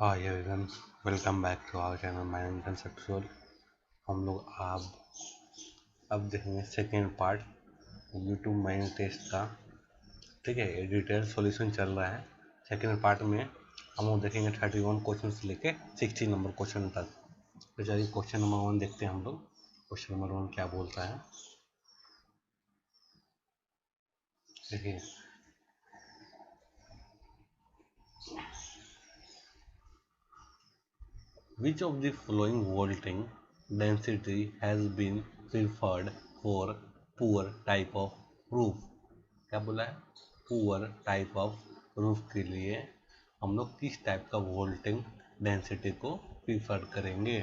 हाँ everyone, welcome back to our channel my name conceptual. हम लोग अब देखेंगे second part YouTube mind test का। ठीक है, ये डिटेल सॉल्यूशन चल रहा है। सेकेंड पार्ट में हम लोग देखेंगे 31 क्वेश्चन से लेके 60 नंबर क्वेश्चन तक। तो चलिए क्वेश्चन नंबर 1 देखते हैं हम लोग। क्वेश्चन नंबर 1 क्या बोलता है, देखिए। Which of the following vaulting density has been preferred for poor type of roof? क्या बोला है? पुअर टाइप ऑफ रूफ के लिए हम लोग किस टाइप का वोल्टिंग डेंसिटी को प्रीफर करेंगे?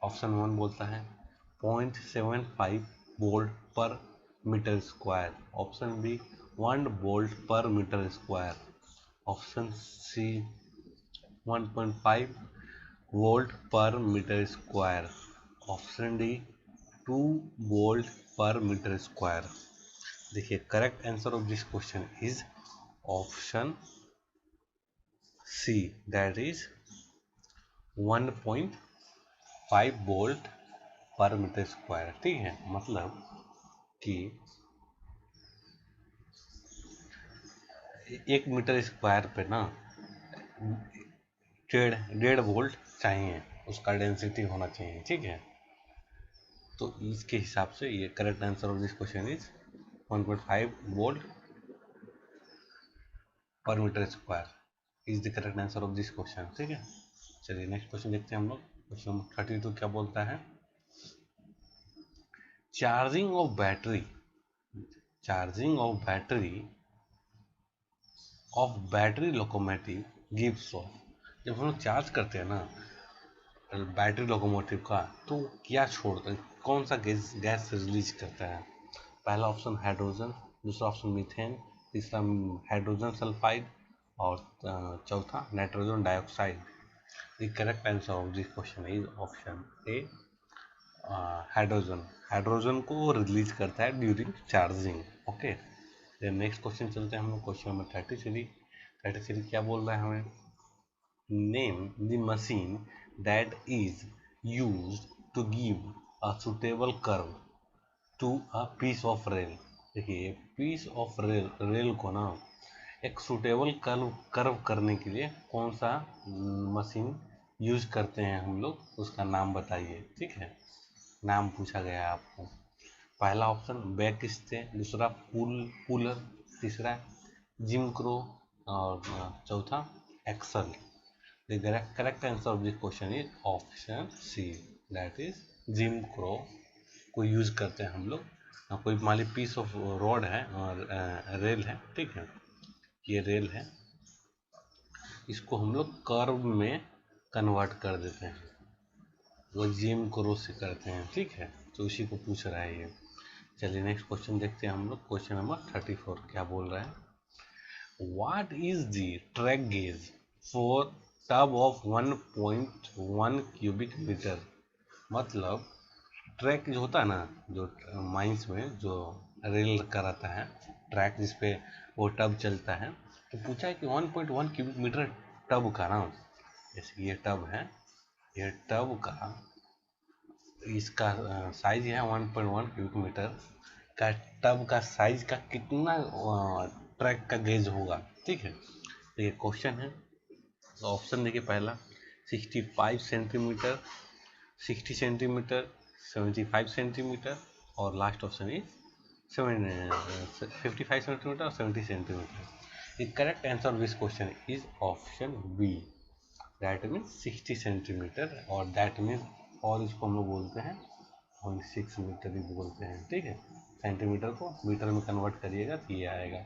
ऑप्शन 1 बोलता है 0.75 volt per metre square. Option B 1 volt per metre square. Option C 1.5 volt per metre square. Option D 2 volt per metre square. देखिए, correct answer of this question is option C, that is 1.5 volt per metre square. ठीक है, मतलब कि 1 metre square पे ना डेढ़ volt चाहिए, उसका डेंसिटी होना चाहिए। ठीक है, तो इसके हिसाब से ये correct answer of this question is 1.5 volt per metre square is the correct answer of this question. ठीक है, चलिए नेक्स्ट क्वेश्चन देखते हैं हम लोग। क्वेश्चन नंबर 32 क्या बोलता है, charging of battery locomotive gives off. जब हम लोग चार्ज करते हैं ना बैटरी लोकोमोटिव का, तो क्या छोड़ता है, कौन सा गैस रिलीज करता है? पहला ऑप्शन हाइड्रोजन, दूसरा ऑप्शन मीथेन, तीसरा हाइड्रोजन सल्फाइड और चौथा nitrogen dioxide. The correct answer of this question is option A, hydrogen को रिलीज करता है during charging. Okay, next question चलते हैं हम लोग। क्वेश्चन नंबर 33 क्या बोल रहा है हमें, name the machine that is used to give a suitable curve to a piece of rail. देखिए, पीस ऑफ रेल को ना एक सुटेबल कर्व करने के लिए कौन सा मशीन यूज करते हैं हम लोग, उसका नाम बताइए। ठीक है, नाम पूछा गया है आपको। पहला ऑप्शन बैक स्टे, दूसरा पुलर, तीसरा जिम क्रो और चौथा axle. The correct answer of this question is option C, that is Jim Crow को यूज करते हैं हम लोग। कोई मान ली पीस ऑफ रोड है और रेल है। ठीक है, ये रेल है, इसको हम लोग कर्व में कन्वर्ट कर देते हैं, वो जिम क्रो से करते हैं। ठीक है, तो उसी को पूछ रहा है ये। चलिए नेक्स्ट क्वेश्चन देखते हैं हम लोग। क्वेश्चन नंबर 34 क्या बोल रहा है, what is the track gauge for tub of 1.1 cubic metre. मतलब ट्रैक जो होता है ना, जो माइंस में जो रेल का रहता है, ट्रैक जिसपे वो टब चलता है, तो पूछा है कि 1.1 क्यूबिक मीटर टब का ना, जैसे ये टब है, ये टब का इसका साइज है 1.1 क्यूबिक मीटर का। टब का साइज का कितना ट्रैक का गेज होगा? ठीक है, तो ये क्वेश्चन है। तो ऑप्शन देखिए, पहला 65 सेंटीमीटर, 60 सेंटीमीटर, 75 सेंटीमीटर और लास्ट ऑप्शन इज 55 सेंटीमीटर और 70 centimetre. The correct answer of this question is option B, that means 60 centimetre. और दैट मीन्स, और इसको हम लोग बोलते हैं 0.6 मीटर भी बोलते हैं। ठीक है, सेंटीमीटर को मीटर में कन्वर्ट करिएगा तो ये आएगा।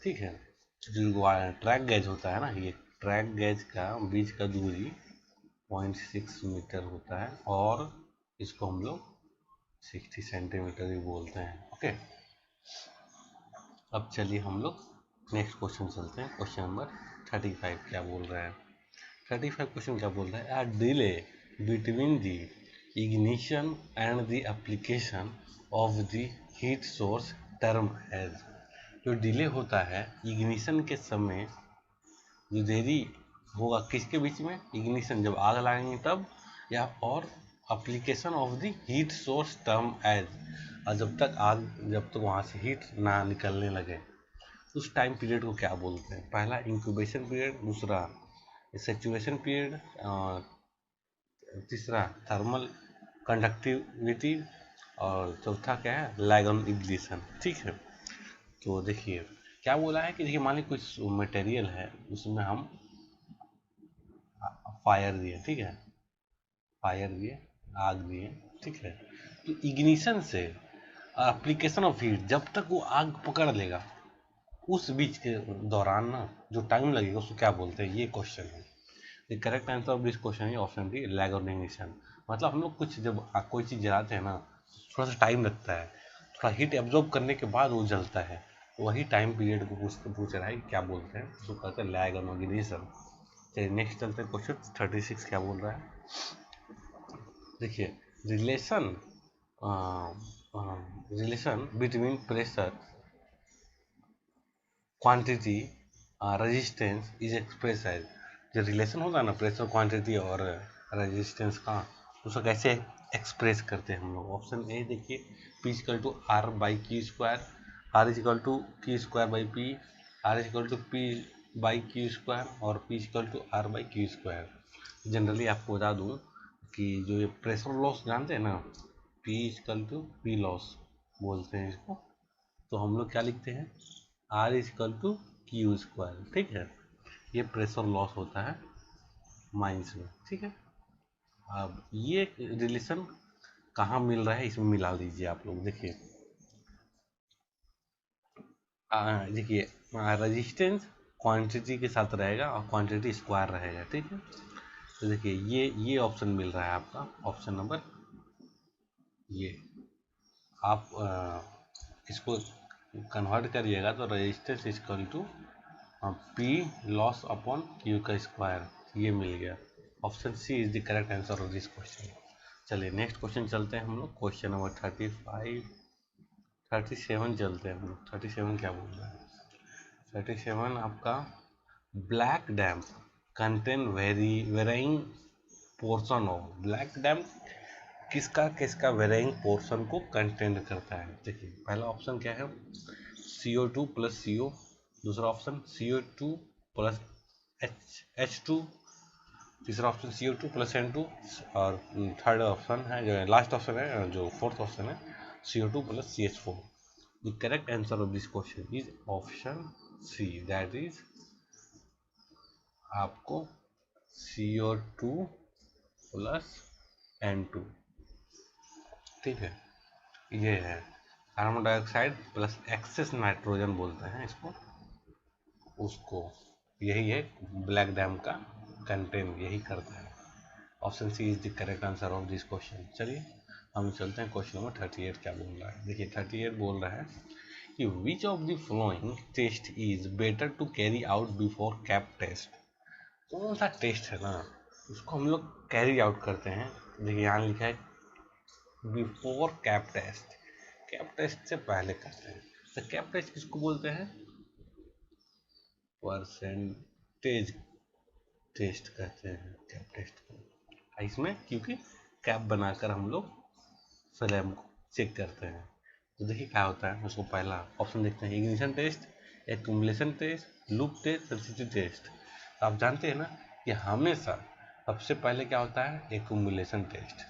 ठीक है, जो ट्रैक गेज होता है ना, ये ट्रैक गेज का बीच का दूरी 0.6 मीटर होता है और इसको हम लोग 60 सेंटीमीटर भी बोलते हैं। ओके, अब चलिए हम लोग नेक्स्ट क्वेश्चन चलते हैं। क्वेश्चन नंबर 35 क्या बोल रहा है, 35 क्वेश्चन क्या बोल रहा है, a delay between the ignition and the application of the heat source term as. जो डिले होता है इग्निशन के समय, जो देरी होगा किसके बीच में, इग्निशन जब आग लगाएंगे तब, या और application of the heat source term as, और जब तक वहाँ से हीट ना निकलने लगे उस टाइम पीरियड को क्या बोलते हैं। पहला इंक्यूबेशन पीरियड, दूसरा सैचुरेशन पीरियड, तीसरा थर्मल कंडक्टिविटी, और चौथा क्या है, लैग ऑन इग्निशन। ठीक है, तो देखिए क्या बोला है कि देखिए मान लीजिए कुछ मटेरियल है उसमें हम फायर दिए, ठीक है, फायर दिए, आग दिए, ठीक है, तो इग्निशन से एप्लीकेशन ऑफ हीट, जब तक वो आग पकड़ लेगा उस बीच के दौरान ना जो टाइम लगेगा उसको क्या बोलते हैं, ये क्वेश्चन है। The correct answer of this question है option D, lag on ignition. मतलब हम लोग कुछ जब कोई चीज़ जलाते हैं ना, थोड़ा सा टाइम लगता है, थोड़ा हीट एब्जॉर्ब करने के बाद वो जलता है, वही टाइम पीरियड को पूछ रहा है क्या बोलते हैं, उसको कहते हैं लैग ऑन इग्निशन। चलिए नेक्स्ट चलते हैं, क्वेश्चन 36 क्या बोल रहा है। देखिए relation relation between pressure quantity resistance is express as, जो रिलेशन होता है ना प्रेशर क्वांटिटी और रेजिस्टेंस का, उसको कैसे एक्सप्रेस करते हैं हम लोग। ऑप्शन ए देखिए, P equal to R by Q square, R equal to Q square by P, R equal to P by Q square, और P equal to R by Q square. Generally आपको बता दूँ कि जो ये pressure loss जानते हैं ना, P equal to P loss बोलते हैं इसको, तो हम लोग क्या लिखते हैं, R equal to Q square. ठीक है, ये प्रेशर लॉस होता है माइंस में। ठीक है, अब ये रिलेशन कहाँ मिल रहा है, इसमें मिला दीजिए आप लोग। देखिए देखिए रेजिस्टेंस क्वांटिटी के साथ रहेगा और क्वांटिटी स्क्वायर रहेगा। ठीक है, तो देखिए ये ऑप्शन मिल रहा है आपका, ऑप्शन नंबर ये। आप इसको कन्वर्ट करिएगा तो resistance equal to P loss upon Q का स्क्वायर, ये मिल गया। Option C is the correct answer of this question. चलिए नेक्स्ट क्वेश्चन चलते हैं हम लोग, क्वेश्चन नंबर 37 चलते हैं हम लोग। 37 क्या बोल रहा है, 37 आपका, black damp contain varying portion of, black damp किसका किसका वेरिंग पोर्शन को कंटेंट करता है। देखिए पहला ऑप्शन क्या है, CO2 प्लस CO, दूसरा ऑप्शन CO2 प्लस H2, तीसरा ऑप्शन CO2 प्लस N2, और थर्ड ऑप्शन है जो लास्ट ऑप्शन है, जो फोर्थ ऑप्शन है, CO2 plus CH4। The correct answer of this question is option C, that is आपको CO2 plus N2। ठीक है, ये है carbon dioxide plus excess nitrogen बोलते हैं इसको, उसको, यही है ब्लैक डैम का कंटेन, यही करता है। Option C is the correct answer of this question. चलिए हम चलते हैं क्वेश्चन नंबर 38 क्या बोल रहा है। देखिए 38 बोल रहा है कि which of the following test is better to carry out before cap test. कौन सा टेस्ट है ना उसको हम लोग कैरी आउट करते हैं। देखिए यहाँ लिखा है before cap test, cap test से पहले करते हैं। तो कैप टेस्ट किसको बोलते हैं, परसेंटेज टेस्ट कहते हैं कैप टेस्ट को। इसमें क्योंकि कैप बनाकर हम लोग फ्लेम को चेक करते हैं। तो देखिए क्या होता है, उसको पहला ऑप्शन देखते हैं, ignition test, accumulation test, loop test, substitute test. आप जानते हैं ना कि हमेशा सबसे पहले क्या होता है, एक्यूमुलेशन टेस्ट,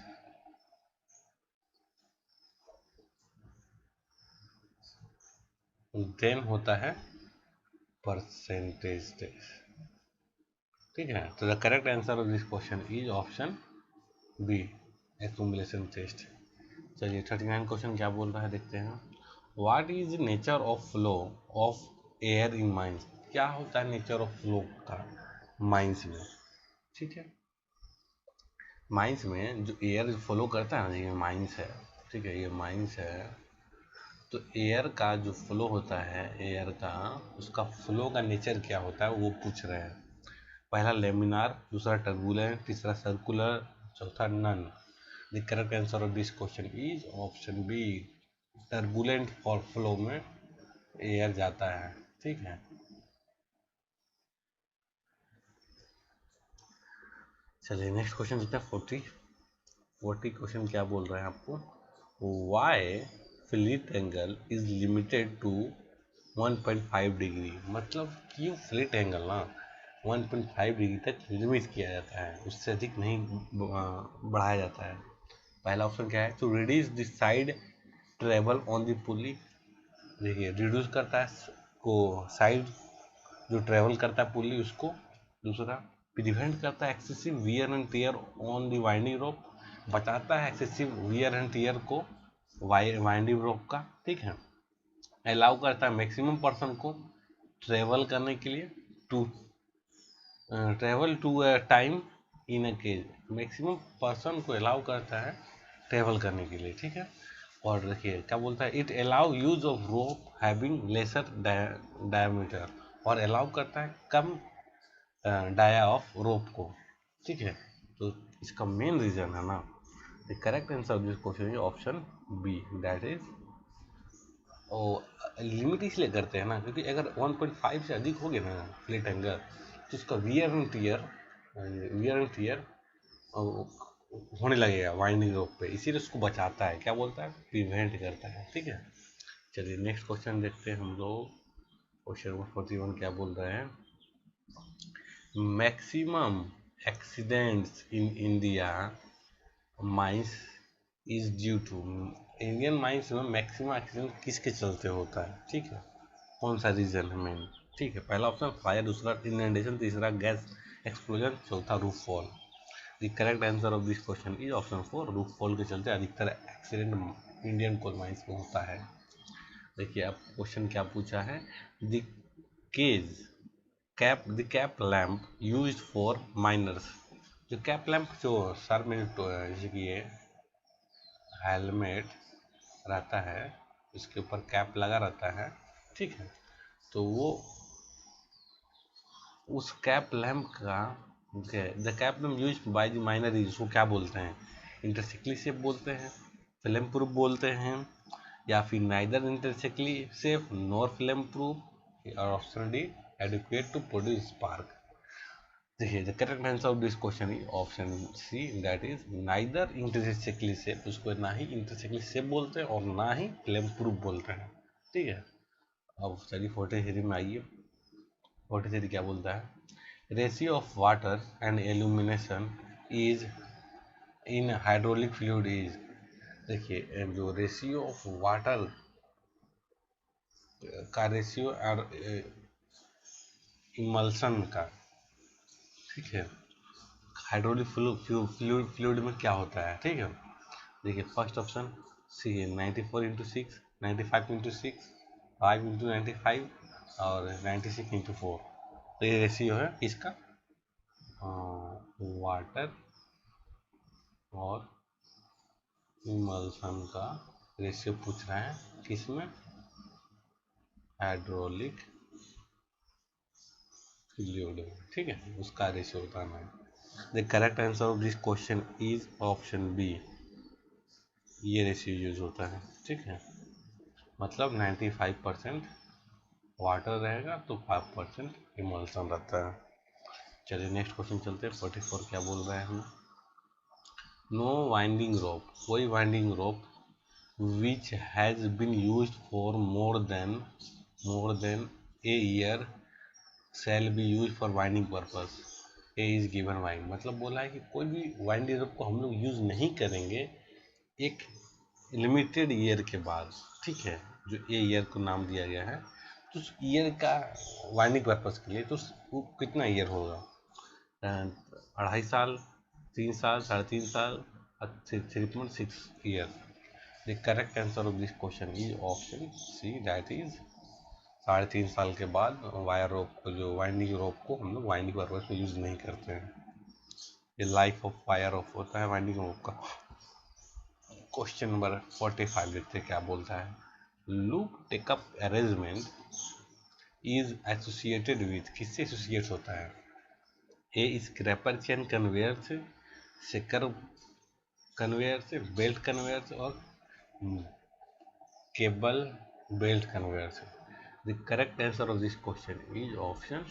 देन होता है परसेंटेज टेस्ट। ठीक है, तो the correct answer of this question is option B, accumulation test. चलिए 39 क्वेश्चन क्या बोल रहा है देखते हैं। What is nature of flow of air in mines, क्या होता है नेचर ऑफ फ्लो का माइंस में। ठीक है, माइंस में जो एयर फ्लो करता है ना, ये माइंस है। ठीक है, ये माइंस है, तो एयर का जो फ्लो होता है, एयर का उसका फ्लो का नेचर क्या होता है वो पूछ रहे हैं। पहला लेमिनार, दूसरा टर्बुलेंट, तीसरा सर्कुलर, चौथा none. The correct answer of this question is option B, turbulent for flow में एयर जाता है। ठीक है, चलिए नेक्स्ट क्वेश्चन देखते हैं 40 क्वेश्चन क्या बोल रहे हैं आपको। Why fleet angle is limited to 1.5 degree, मतलब क्यों फ्लिट एंगल ना 1.5 डिग्री तक लिमिट किया जाता है, उससे अधिक नहीं बढ़ाया जाता है। पहला ऑप्शन क्या है, to reduce the side travel on the pulley, देखिए रिड्यूस करता है को साइड जो ट्रेवल करता है पुली उसको। दूसरा, प्रिवेंट करता है excessive wear and tear on the winding रोप, बचाता है एक्सेसिव वियर एंड टियर को वाइंडिंग रोप का, ठीक है। अलाउ करता है मैक्सिमम पर्सन को ट्रेवल करने के लिए to travel to time in a cage, maximum person को अलाउ करता है ट्रेवल करने के लिए, ठीक है। और देखिए क्या बोलता है, it allow use of rope having laser diameter, और अलाउ करता है कम डाया ऑफ रोप को, ठीक है। तो इसका मेन रीजन है ना, the correct answer of this question is option B, that is limit इसलिए करते हैं ना क्योंकि अगर 1.5 से अधिक हो गया ना फ्लिट एंगल तो उसका वियर एंड टियर होने लगेगा वाइंडिंग रोप पे, इसीलिए उसको बचाता है, क्या बोलता है, प्रिवेंट करता है, ठीक है। चलिए नेक्स्ट क्वेश्चन देखते हैं हम लोग। क्वेश्चन नंबर 41 क्या बोल रहे हैं, maximum accidents in India mines is due to, Indian mines में मैक्सिमम एक्सीडेंट किसके चलते होता है, ठीक है, कौन सा रीजन है मेन, ठीक है। पहला ऑप्शन फायर, दूसरा इनंडेशन, तीसरा गैस एक्सप्लोजन, चौथा roof fall. The correct answer of this question is option 4, roof fall के चलते अधिकतर एक्सीडेंट इंडियन कोल माइंस में होता है। देखिए अब क्वेश्चन क्या पूछा है, the cage the cap lamp used for miners, जो कैप लैम्प जो सर में जैसे कि ये हेलमेट रहता है इसके ऊपर कैप लगा रहता है, ठीक है, तो वो उस कैप लैम्प का the cap lamp use by the minor is, उसको क्या बोलते हैं, इंटरसेक्ली शेप बोलते हैं, फ्लेम प्रूफ बोलते हैं, या फिर neither intrinsically safe nor flameproof, और option D adequate to produce spark. देखिए the correct answer of this question is option C, that is neither intrinsically safe, उसको ना ही इंटरसेक्ली शेप बोलते हैं और ना ही फ्लेम प्रूफ बोलते हैं, ठीक है। अब चलिए 43 में आइए। 43 क्या बोलता है, ratio of water and illumination is in hydraulic fluid is, देखिए जो रेशियो ऑफ वाटर का रेशियो और इमल्सन का, ठीक है, हाइड्रोलिक फ्लूइड में क्या होता है, ठीक है। देखिए फर्स्ट ऑप्शन सी है 94/6, 95/6, 5/95 और 96/4, तो ये रेशियो है इसका वाटर और इमल्सन का रेशियो पूछ रहा है, किसमें, हाइड्रोलिक फ्लूइड में, ठीक है, उसका रेशियो बताना है। The correct answer of this question is option B, ये रेशियो यूज होता है, ठीक है, मतलब 95% वाटर रहेगा तो 5% इमल्सन रहता है। चलिए नेक्स्ट क्वेश्चन चलते हैं। 44 क्या बोल रहे हैं हम, नो वाइंडिंग रोप, कोई winding rope which has been used for more than a year shall be use for winding purpose, a is given wind, मतलब बोला है कि कोई भी वाइंडिंग रोप को हम लोग यूज नहीं करेंगे एक लिमिटेड ईयर के बाद, ठीक है, जो ए ईयर को नाम दिया गया है, तो उस ईयर का वाइंडिंग पर्पस के लिए तो वो कितना ईयर होगा, 2.5 साल, 3 साल, 3.5 साल, 3.6 year. The correct answer of this question is option C, that is 3.5 साल के बाद वायर रोप को, जो वाइंडिंग रोप को हम लोग वाइंडिंग पर्पस में यूज नहीं करते हैं, ये लाइफ ऑफ वायर रोप होता है वाइंडिंग रोप का। क्वेश्चन नंबर 45 देखते हैं क्या बोलता है, loop take up arrangement is associated with, किससे एसोसिएट होता है, ए स्क्रैपर चेन कन्वेयर से, सेकर कन्वेयर से, बेल्ट कन्वेयर से, और केबल बेल्ट कन्वेयर से। The correct answer of this question is option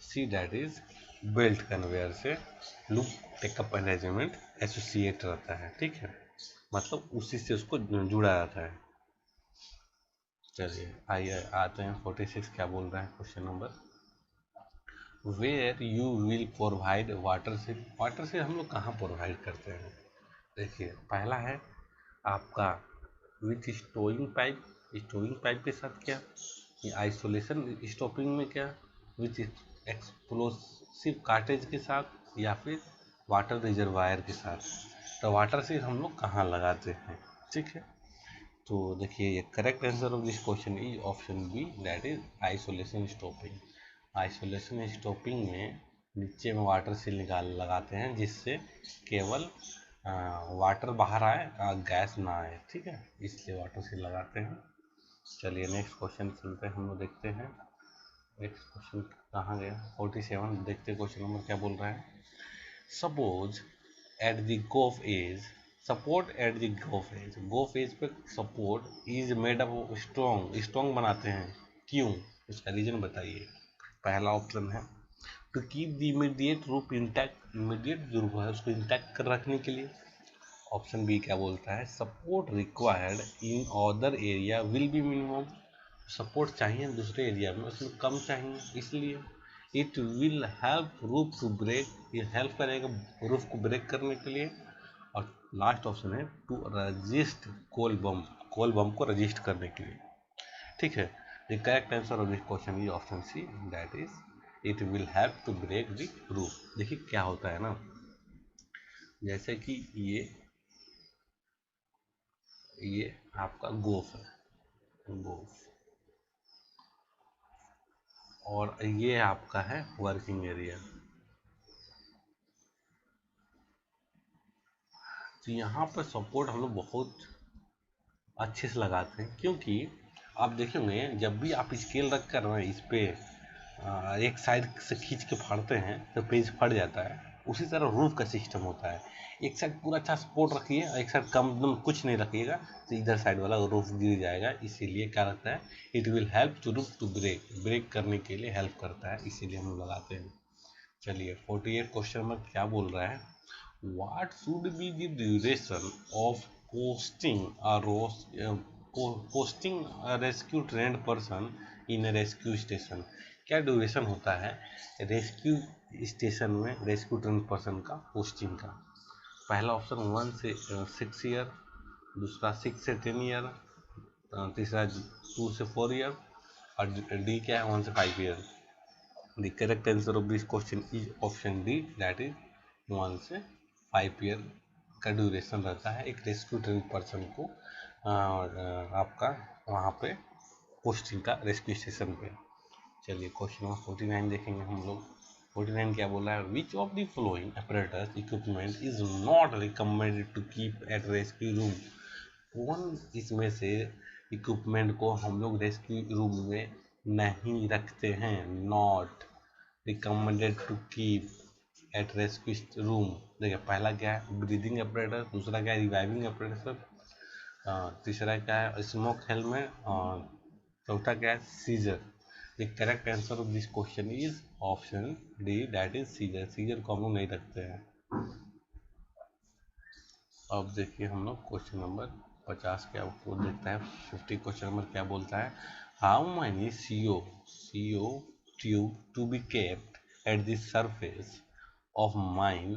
C, that is belt conveyor से लूप टेकअप अरेंजमेंट एसोसिएट रहता है, ठीक है, मतलब उसी से उसको जुड़ा रहता है। चलिए आइए आते हैं 46 क्या बोल रहे हैं question number, where you will provide water से। वाटर से हम लोग कहाँ प्रोवाइड करते हैं, देखिए पहला है आपका विथ स्टोइंग पाइप, स्टोइंग पाइप के साथ क्या, आइसोलेशन स्टॉपिंग में क्या, विथ एक्सप्लोसिव कार्टेज के साथ, या फिर वाटर रिजर्वायर के साथ। तो वाटर से हम लोग कहाँ लगाते हैं, ठीक है। तो देखिए ये correct answer of this question is option B, that is isolation stopping. Isolation stopping में नीचे में वाटर सील निकाल लगाते हैं जिससे केवल वाटर बाहर आए, गैस ना आए, ठीक है, इसलिए वाटर सील लगाते हैं। चलिए नेक्स्ट क्वेश्चन चलते हैं, हम लोग देखते हैं नेक्स्ट क्वेश्चन कहाँ गया, 47 देखते हैं क्वेश्चन नंबर क्या बोल रहा है। सपोज एट द गोफ एज, सपोर्ट एट द गोफ एज पे support is made up strong, strong बनाते हैं, क्यों, उसका रीजन बताइए। पहला ऑप्शन है टू कीप द इमीडिएट रूप इंटैक्ट, इमीडिएट जो रूप है उसको इंटैक्ट कर रखने के लिए। ऑप्शन बी क्या बोलता है, support required in other area will be minimum, support चाहिए दूसरे एरिया में उसमें कम चाहिए इसलिए। It will help roof to break, ये हेल्प करेगा रूफ को ब्रेक करने के लिए। और लास्ट ऑप्शन है टू रजिस्ट कोल बम को रजिस्ट करने के लिए, ठीक है। The correct answer of this question is option C, that is it will help to break the roof. देखिए क्या होता है ना, जैसे कि ये आपका गोफ है, गोफ, और ये आपका है वर्किंग एरिया। तो यहाँ पर सपोर्ट हम लोग बहुत अच्छे से लगाते हैं, क्योंकि आप देखेंगे जब भी आप स्केल रख कर ना इस पे एक साइड से खींच के फाड़ते हैं तो पेज फट जाता है, उसी तरह रूफ का सिस्टम होता है। एक साइड पूरा अच्छा सपोर्ट रखिए और एक साइड कम एकदम कुछ नहीं रखिएगा तो इधर साइड वाला रूफ गिर जाएगा, इसीलिए क्या रहता है, it will help to roof to break, break करने के लिए हेल्प करता है, इसीलिए हम लगाते हैं। चलिए 48 क्वेश्चन में क्या बोल रहा है, what should be the duration of posting a posting a rescue trained person in a rescue station। क्या ड्यूरेशन होता है रेस्क्यू स्टेशन में रेस्क्यू ट्रेन पर्सन का पोस्टिंग का। पहला ऑप्शन 1 से 6 ईयर, दूसरा 6 से 10 ईयर, तीसरा 2 से 4 ईयर, और डी क्या है 1 से 5 year. The correct answer of this question is option D, that is 1 से 5 ईयर का ड्यूरेशन रहता है एक रेस्क्यू ट्रेन पर्सन को आपका वहाँ पे पोस्टिंग का रेस्क्यू स्टेशन पे। चलिए क्वेश्चन नंबर 49 देखेंगे हम लोग। 49 क्या बोला है, which of the following apparatus equipment is not recommended to keep at rescue room. कौन इसमें से इक्विपमेंट को हम लोग रेस्क्यू रूम में नहीं रखते हैं, not recommended to keep at rescue room. देखिए पहला क्या है ब्रीदिंग apparatus, दूसरा क्या है रिवाइविंग apparatus, तीसरा क्या है स्मोक हेलमेट, और चौथा क्या है scissor. The correct answer of this question is option D, that is scissor. Scissor को हम लोग नहीं रखते हैं। अब देखिए हम लोग क्वेश्चन नंबर 50 क्या आपको देखता है। 50 क्वेश्चन नंबर क्या बोलता है, how many CO tube to be kept at the surface of mine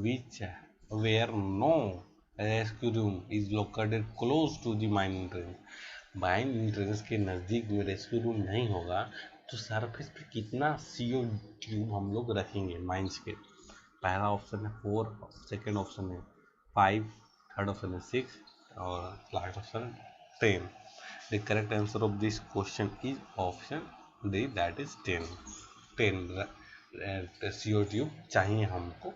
which where no rescue room is located close to the mine entrance। Mine entrance के नज़दीक में रेस्क्यू रूम नहीं होगा तो सरफेस पे कितना CO ट्यूब हम लोग रखेंगे माइंस के। पहला ऑप्शन है 4, सेकेंड ऑप्शन है 5, थर्ड ऑप्शन है 6, और last option 10। The correct answer of this question is option D, that is 10 CO tube चाहिए हमको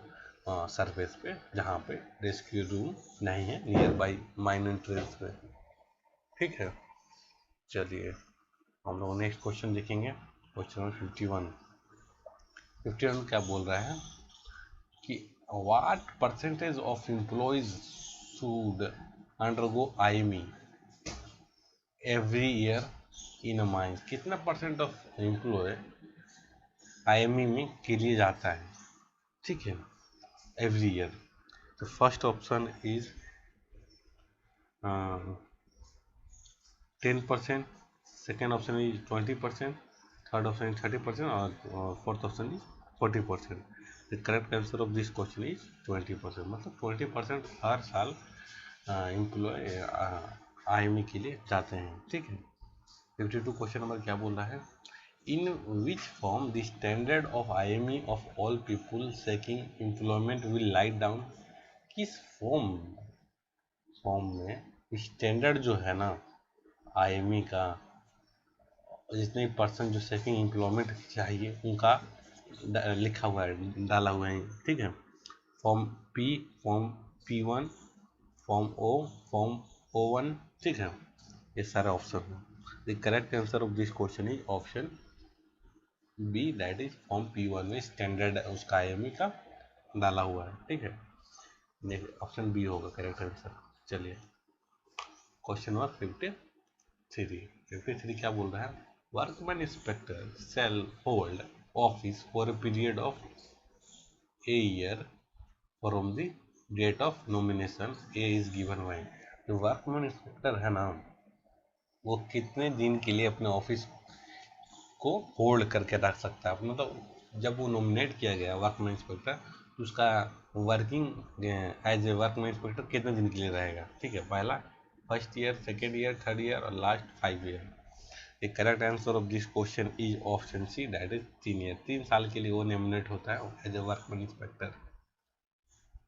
सरफेस पे जहाँ पे रेस्क्यू रूम नहीं है नियर बाई माइन एंट्रेंस में, ठीक है। चलिए हम लोग नेक्स्ट क्वेश्चन देखेंगे। क्वेश्चन नंबर 51 क्या बोल रहा है कि what percentage of employees should undergo IME every year in a mine. कितना परसेंट ऑफ एम्प्लॉय IME में के लिए जाता है, ठीक है, एवरी ईयर। तो first option is 10%, second option is 20%, third option is 30% और fourth option is 40%। The correct answer of this question is 20%, मतलब 20% हर साल एम्प्लॉय IME के लिए जाते हैं, ठीक है। 52 क्वेश्चन नंबर क्या बोल रहा है, in which form the standard of IME of all people seeking employment will laid down. किस फॉर्म में स्टैंडर्ड जो है ना IME का, जितने पर्सन जो सेकिंग एम्प्लॉयमेंट चाहिए उनका लिखा हुआ है, डाला हुआ है, ठीक है। Form P, form P1, form O, form O1, ठीक है, ये सारे ऑप्शन है। The correct answer of this question is option B, that is form P1 में स्टैंडर्ड उसका IME का डाला हुआ है, ठीक है। ऑप्शन बी होगा करेक्ट आंसर। चलिए क्वेश्चन नंबर 53 क्या बोल रहा है, workman inspector shall hold office for a period of a year from the date of nomination a is given by. जो वर्कमैन इंस्पेक्टर है ना, वो कितने दिन के लिए अपने ऑफिस को होल्ड करके रख सकता है, मतलब जब वो नॉमिनेट किया गया वर्कमैन इंस्पेक्टर, तो उसका working as a workman inspector कितने दिन के लिए रहेगा, ठीक है। पहला first year, second year, third year और last 5 year. The correct answer of this question is option C, that is 3 year. 3 साल के लिए वो नॉमिनेट होता है एज ए वर्कमैन इंस्पेक्टर।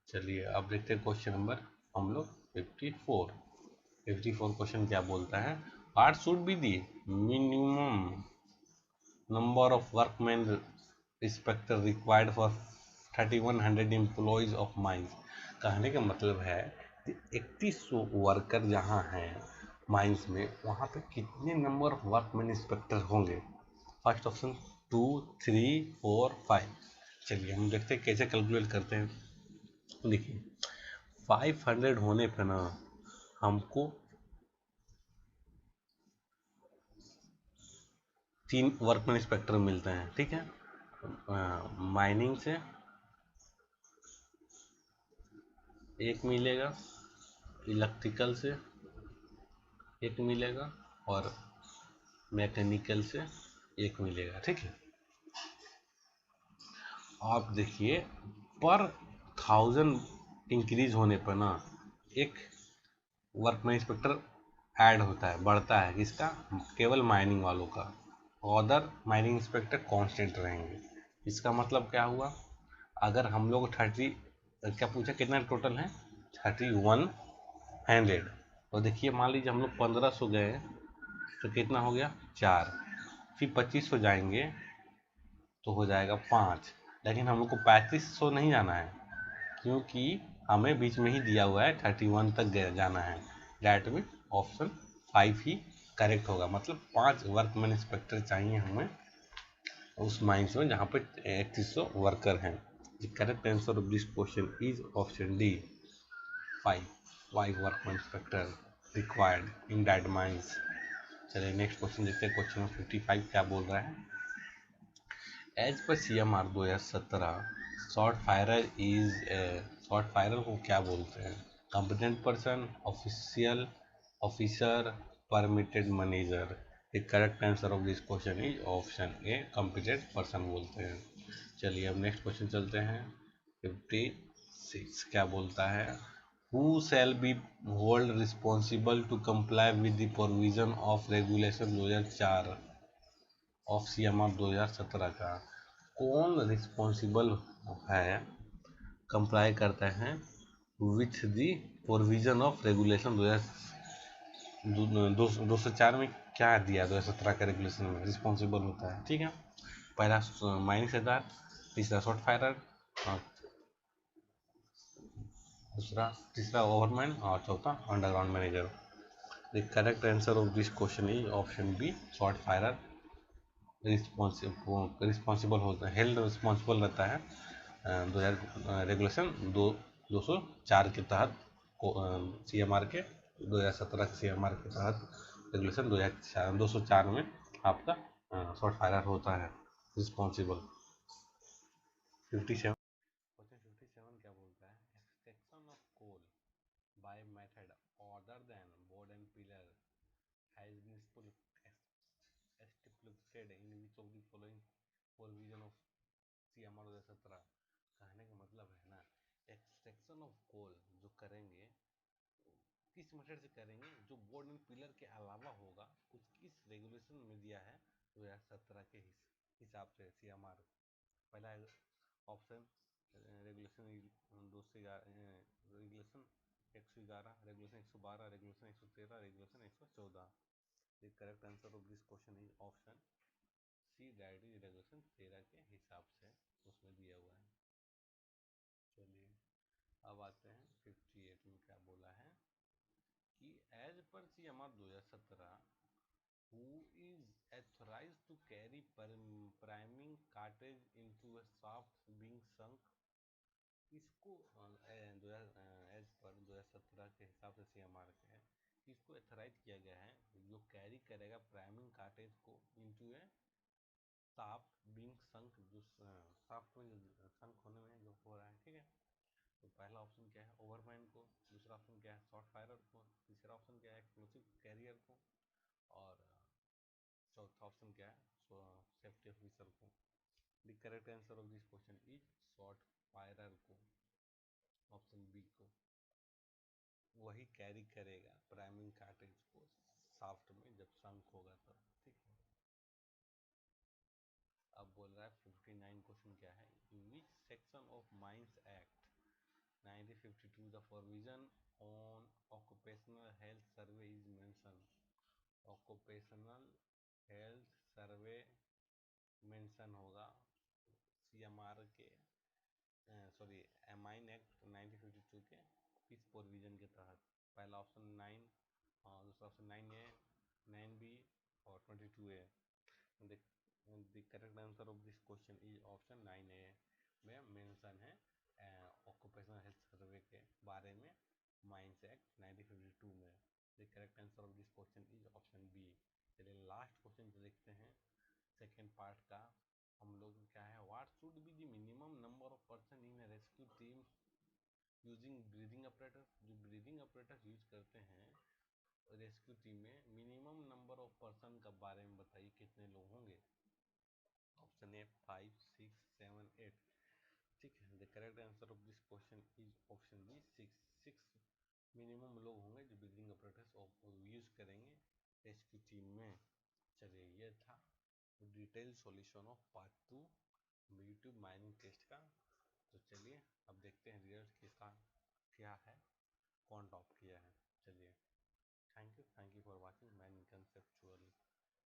चलिए अब देखते हैं क्वेश्चन नंबर हम लोग 54 क्वेश्चन क्या बोलता है, what should be the minimum number of workman inspector required for 3100 employees of mines. कहने का मतलब है कि 3100 वर्कर जहाँ हैं माइंस में, वहाँ पे कितने नंबर ऑफ वर्कमैन इंस्पेक्टर होंगे। First option 2, 3, 4, 5। चलिए हम देखते हैं कैसे कैलकुलेट करते हैं। देखिए 500 होने पे ना हमको 3 वर्कमैन इंस्पेक्टर मिलते हैं, ठीक है। माइनिंग से एक मिलेगा, इलेक्ट्रिकल से एक मिलेगा और मैकेनिकल से एक मिलेगा, ठीक है। आप देखिए पर 1000 इंक्रीज होने पर ना एक वर्कमैन इंस्पेक्टर ऐड होता है, बढ़ता है, किसका, केवल माइनिंग वालों का। अदर माइनिंग इंस्पेक्टर कांस्टेंट रहेंगे। इसका मतलब क्या हुआ, अगर हम लोग 30 क्या पूछा कितना टोटल है 3100, तो देखिए मान लीजिए हम लोग 1500 गए तो कितना हो गया 4, फिर 2500 जाएंगे तो हो जाएगा 5, लेकिन हम लोग को 3500 नहीं जाना है, क्योंकि हमें बीच में ही दिया हुआ है 31 तक जाना है। That mean option 5 he correct होगा, मतलब 5 वर्कमैन इंस्पेक्टर चाहिए हमें उस माइंस में जहाँ पे 3100 वर्कर हैं। The correct answer of this question is option D, 5 workman inspector required in that mines. चलिए नेक्स्ट क्वेश्चन देखते हैं, क्वेश्चन 55 क्या बोल रहा है, as per CMR 2017 short firer short firer को क्या बोलते हैं, competent person, official, officer, permitted manager. The correct answer of this question is option A, competent person बोलते हैं। चलिए अब नेक्स्ट क्वेश्चन चलते हैं। 56 क्या बोलता है, who shall be hold responsible to comply with the provision of regulation 2004 of CMR 2017 का, कौन रिस्पॉन्सिबल है, कंप्लाई करता है with the provision of regulation 204 में क्या दिया 2017 का रेगुलेशन में रिस्पॉन्सिबल होता है, ठीक है। पहला माइनिंग सेक्टर, तीसरा शॉर्ट फायरर, तीसरा ओवरमैन और चौथा underground manager. The correct answer of this question is option B, short firer responsible होता है, हेल्ड रिस्पॉन्सिबल रहता है 2000 रेगुलेशन 204 के तहत CMR के 2017 के CMR के तहत रेगुलेशन 204 में आपका शॉर्ट फायरर होता है रिस्पॉन्सिबल। 57 क्वेश्चन 57 क्या बोलता है, extraction of coal by method other than board and pillar has been stipulated in which of the following provision of CMR 2017। कहने का मतलब है ना, एक्सट्रैक्शन ऑफ कोल जो करेंगे किस मेथड से करेंगे, जो बोर्ड एंड पिलर के अलावा होगा, कुछ किस रेगुलेशन में दिया है 2017 के हिसाब से CMR। पहला ऑप्शन regulation 211, regulation 111, regulation 112, regulation 113, regulation 114। The correct answer of this question is option C, that is regulation 13 के हिसाब से उसमें दिया हुआ है। चलिए अब आते हैं 58 में क्या बोला है कि as per CMR 2017 who is authorized to carry priming cartridge into a shaft being sunk। इसको एज पर 2017 के हिसाब से CMR के है, इसको एथोराइज किया गया है जो कैरी करेगा प्राइमिंग कार्टेज को इनटू ए शाफ्ट बीइंग संक, जो शाफ्ट में जो संक होने में जो हो रहा है, ठीक है। तो पहला ऑप्शन क्या है, ओवरमैन को, दूसरा ऑप्शन क्या है, शॉर्ट फायरर को, तीसरा ऑप्शन क्या है, एक्सप्लोसिव कैरियर को, और चौथा ऑप्शन क्या है, सेफ्टी ऑफिसर को। The correct answer of this question is short firer को, ऑप्शन बी को। वही कैरी करेगा प्राइमिंग कार्टेज को शाफ्ट में जब संक होगा तब, ठीक है। अब बोल रहा है 59 क्वेश्चन क्या है, in which section of mines act 1952 the provision on occupational health survey is mention. Occupational health survey mention होगा CMR के, सॉरी माइन एक्ट 1952 के किस प्रोविजन के तहत। पहला ऑप्शन 9, दूसरा ऑप्शन 9A, 9B और 22A। The correct answer of this question is option 9A में मेंशन है ऑक्यूपेशनल हेल्थ सर्वे के बारे में माइंस एक्ट 1952 में। The correct answer of this question is option B. चलिए लास्ट क्वेश्चन देखते हैं सेकेंड पार्ट का। हम लोग क्या है, what should be the minimum number of person in rescue team using breathing apparatus. जो ब्रीदिंग अपरेटस यूज करते हैं रेस्क्यू टीम में, मिनिमम नंबर ऑफ पर्सन का बारे में बताइए, कितने लोग होंगे। ऑप्शन ए 5, 6, 7, 8, ठीक है। The correct answer of this question is option B 6 minimum लोग होंगे जो ब्रीदिंग अपरेटस यूज करेंगे रेस्क्यू टीम में। चलिए ये था detail solution of part 2 YouTube mining test का। तो चलिए अब देखते हैं रिजल्ट किसका क्या है, कौन टॉप किया है। चलिए thank you for watching mining conceptual.